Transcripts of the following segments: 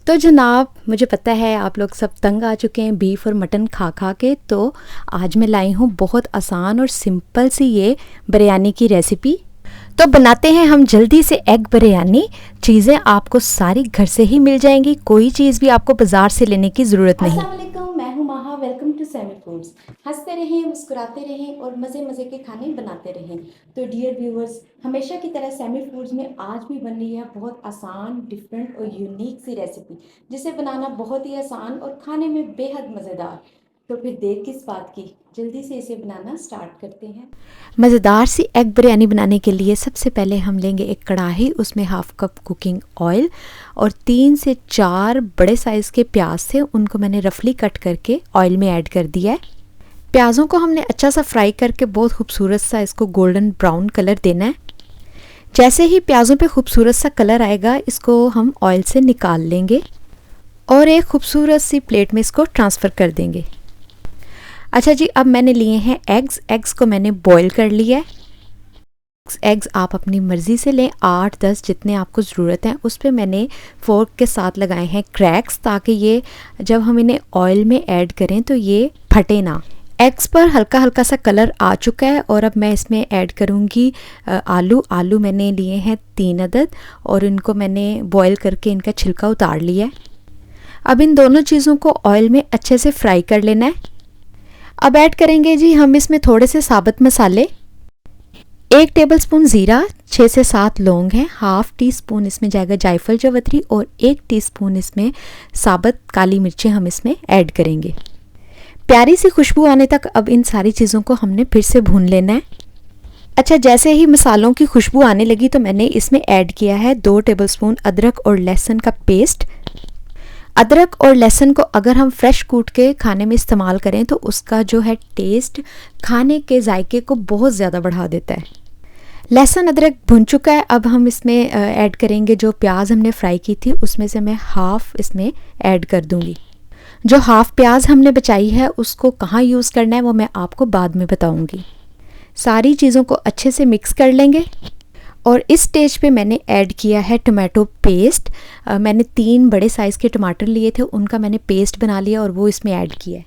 तो जनाब, मुझे पता है आप लोग सब तंग आ चुके हैं बीफ और मटन खा खा के, तो आज मैं लाई हूँ बहुत आसान और सिंपल सी ये बिरयानी की रेसिपी। तो बनाते हैं हम जल्दी से एग बिरयानी। चीज़ें आपको सारी घर से ही मिल जाएंगी, कोई चीज़ भी आपको बाज़ार से लेने की ज़रूरत नहीं। अस्सलाम वालेकुम, मैं हूं Maha. Welcome to Sammy foods. हंसते रहें, मुस्कुराते रहें और मज़े मज़े के खाने बनाते रहें। तो डियर व्यूअर्स, हमेशा की तरह सैमी फूड्स में आज भी बन रही है बहुत आसान, डिफरेंट और यूनिक सी रेसिपी, जिसे बनाना बहुत ही आसान और खाने में बेहद मज़ेदार। तो फिर देर किस बात की, जल्दी से इसे बनाना स्टार्ट करते हैं। मज़ेदार सी एग बिरयानी बनाने के लिए सबसे पहले हम लेंगे एक कढ़ाई, उसमें हाफ कप कुकिंग ऑयल और 3 से 4 बड़े साइज़ के प्याज थे, उनको मैंने रफली कट करके ऑयल में ऐड कर दिया है। प्याज़ों को हमने अच्छा सा फ्राई करके बहुत खूबसूरत सा इसको गोल्डन ब्राउन कलर देना है। जैसे ही प्याज़ों पे खूबसूरत सा कलर आएगा, इसको हम ऑयल से निकाल लेंगे और एक खूबसूरत सी प्लेट में इसको ट्रांसफ़र कर देंगे। अच्छा जी, अब मैंने लिए हैं एग्स को मैंने बॉईल कर लिया है। एग्स आप अपनी मर्ज़ी से लें, 8-10 जितने आपको ज़रूरत है। उस पर मैंने फोर्क के साथ लगाए हैं क्रैक्स, ताकि ये जब हम इन्हें ऑयल में ऐड करें तो ये फटे ना। एग्स पर हल्का हल्का सा कलर आ चुका है और अब मैं इसमें ऐड करूँगी आलू मैंने लिए हैं 3 अदद और इनको मैंने बॉईल करके इनका छिलका उतार लिया है। अब इन दोनों चीज़ों को ऑयल में अच्छे से फ्राई कर लेना है। अब ऐड करेंगे जी हम इसमें थोड़े से साबुत मसाले, 1 टेबलस्पून ज़ीरा, 6 से 7 लौंग हैं, हाफ टी स्पून इसमें जाएगा जायफल जवतरी और 1 टीस्पून इसमें साबुत काली मिर्चें हम इसमें ऐड करेंगे। प्यारी सी खुशबू आने तक अब इन सारी चीज़ों को हमने फिर से भून लेना है। अच्छा, जैसे ही मसालों की खुशबू आने लगी तो मैंने इसमें ऐड किया है 2 टेबलस्पून अदरक और लहसुन का पेस्ट। अदरक और लहसुन को अगर हम फ्रेश कूट के खाने में इस्तेमाल करें तो उसका जो है टेस्ट खाने के जायके को बहुत ज़्यादा बढ़ा देता है। लहसुन अदरक भुन चुका है, अब हम इसमें ऐड करेंगे जो प्याज हमने फ्राई की थी, उसमें से मैं हाफ़ इसमें ऐड कर दूंगी। जो हाफ़ प्याज हमने बचाई है उसको कहाँ यूज़ करना है वो मैं आपको बाद में बताऊंगी। सारी चीज़ों को अच्छे से मिक्स कर लेंगे और इस स्टेज पे मैंने ऐड किया है टमाटो पेस्ट। मैंने 3 बड़े साइज़ के टमाटर लिए थे, उनका मैंने पेस्ट बना लिया और वो इसमें ऐड किया है।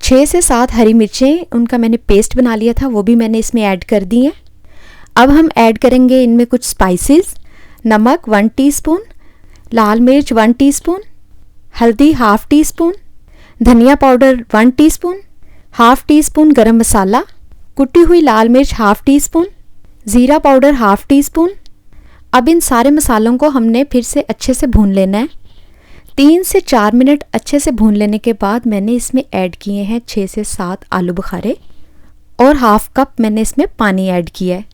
6 से 7 हरी मिर्चें, उनका मैंने पेस्ट बना लिया था, वो भी मैंने इसमें ऐड कर दी हैं। अब हम ऐड करेंगे इनमें कुछ स्पाइसेस। नमक 1 टीस्पून, लाल मिर्च 1 टीस्पून, हल्दी हाफ टी स्पून, धनिया powder 1 teaspoon, half tea spoon गरम मसाला, कुटी हुई लाल मिर्च हाफ टी स्पून, ज़ीरा पाउडर हाफ टी स्पून। अब इन सारे मसालों को हमने फिर से अच्छे से भून लेना है। 3 से 4 मिनट अच्छे से भून लेने के बाद मैंने इसमें ऐड किए हैं 6 से 7 आलू बुखारे और हाफ कप मैंने इसमें पानी ऐड किया है।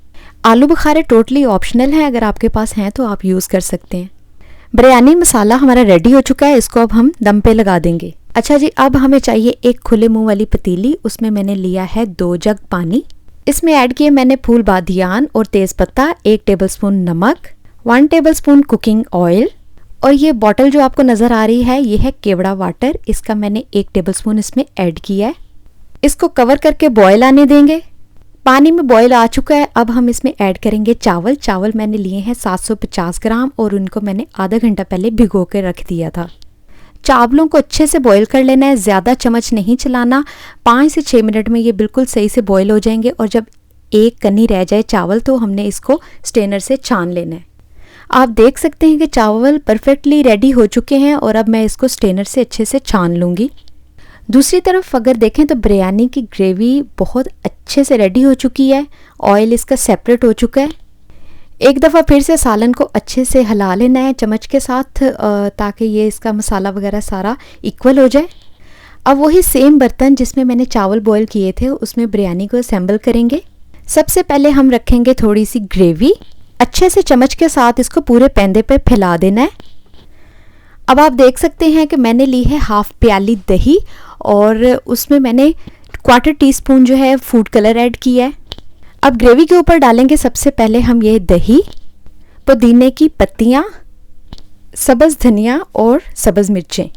आलू बुखारे टोटली ऑप्शनल हैं, अगर आपके पास हैं तो आप यूज़ कर सकते हैं। बिरयानी मसाला हमारा रेडी हो चुका है, इसको अब हम दम पे लगा देंगे। अच्छा जी, अब हमें चाहिए एक खुले मुंह वाली पतीली, उसमें मैंने लिया है 2 जग पानी। इसमें ऐड किए मैंने फूल बादियान और तेज़पत्ता, 1 टेबलस्पून नमक, 1 टेबलस्पून कुकिंग ऑयल और ये बॉटल जो आपको नज़र आ रही है ये है केवड़ा वाटर, इसका मैंने 1 टेबलस्पून इसमें ऐड किया है। इसको कवर करके बॉयल आने देंगे। पानी में बॉयल आ चुका है, अब हम इसमें ऐड करेंगे चावल मैंने लिए हैं 750 ग्राम और उनको मैंने आधा घंटा पहले भिगो के रख दिया था। चावलों को अच्छे से बॉईल कर लेना है, ज़्यादा चम्मच नहीं चलाना। 5 से 6 मिनट में ये बिल्कुल सही से बॉईल हो जाएंगे और जब एक कनी रह जाए चावल तो हमने इसको स्ट्रेनर से छान लेना है। आप देख सकते हैं कि चावल परफेक्टली रेडी हो चुके हैं और अब मैं इसको स्ट्रेनर से अच्छे से छान लूँगी। दूसरी तरफ अगर देखें तो बिरयानी की ग्रेवी बहुत अच्छे से रेडी हो चुकी है, ऑयल इसका सेपरेट हो चुका है। एक दफ़ा फिर से सालन को अच्छे से हिला लेना है चम्मच के साथ, ताकि ये इसका मसाला वगैरह सारा इक्वल हो जाए। अब वही सेम बर्तन जिसमें मैंने चावल बॉईल किए थे उसमें बिरयानी को असेंबल करेंगे। सबसे पहले हम रखेंगे थोड़ी सी ग्रेवी, अच्छे से चम्मच के साथ इसको पूरे पैंदे पे फैला देना है। अब आप देख सकते हैं कि मैंने ली है हाफ प्याली दही और उसमें मैंने 1/4 टीस्पून जो है फूड कलर ऐड किया है। अब ग्रेवी के ऊपर डालेंगे सबसे पहले हम ये दही, पुदीने की पत्तियाँ, सब्ज़ धनिया और सब्ज़ मिर्चें।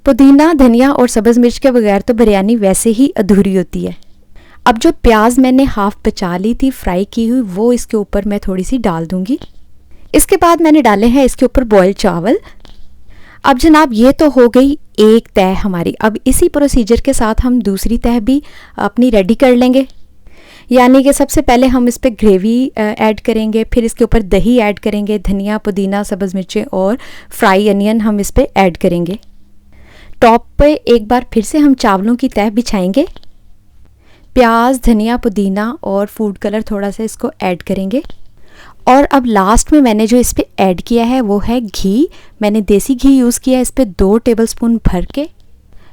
पुदीना, धनिया और सब्ज़ मिर्च के बगैर तो बिरयानी वैसे ही अधूरी होती है। अब जो प्याज मैंने हाफ बचा ली थी फ्राई की हुई, वो इसके ऊपर मैं थोड़ी सी डाल दूंगी। इसके बाद मैंने डाले हैं इसके ऊपर बॉयल चावल। अब जनाब ये तो हो गई एक तह हमारी। अब इसी प्रोसीजर के साथ हम दूसरी तह भी अपनी रेडी कर लेंगे। यानी कि सबसे पहले हम इस पर ग्रेवी ऐड करेंगे, फिर इसके ऊपर दही ऐड करेंगे, धनिया, पुदीना, सब्ज़ मिर्चें और फ्राई अनियन हम इस पर ऐड करेंगे। टॉप पे एक बार फिर से हम चावलों की तह बिछाएंगे। प्याज, धनिया, पुदीना और फूड कलर थोड़ा सा इसको ऐड करेंगे। और अब लास्ट में मैंने जो इस पे ऐड किया है वो है घी। मैंने देसी घी यूज़ किया है इस पे 2 टेबलस्पून भर के।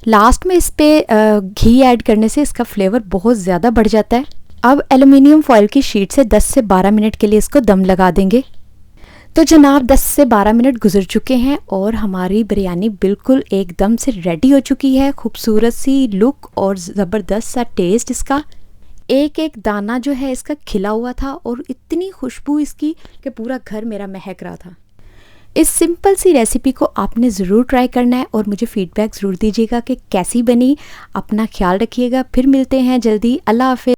लास्ट में इस पे घी ऐड करने से इसका फ्लेवर बहुत ज़्यादा बढ़ जाता है। अब एल्युमिनियम फॉयल की शीट से 10 से 12 मिनट के लिए इसको दम लगा देंगे। तो जनाब 10 से 12 मिनट गुजर चुके हैं और हमारी बिरयानी बिल्कुल एकदम से रेडी हो चुकी है। खूबसूरत सी लुक और ज़बरदस्त सा टेस्ट इसका। एक एक दाना जो है इसका खिला हुआ था और इतनी खुशबू इसकी कि पूरा घर मेरा महक रहा था। इस सिंपल सी रेसिपी को आपने ज़रूर ट्राई करना है और मुझे फ़ीडबैक ज़रूर दीजिएगा कि कैसी बनी। अपना ख्याल रखिएगा। फिर मिलते हैं जल्दी। अल्लाह हाफ़िज़।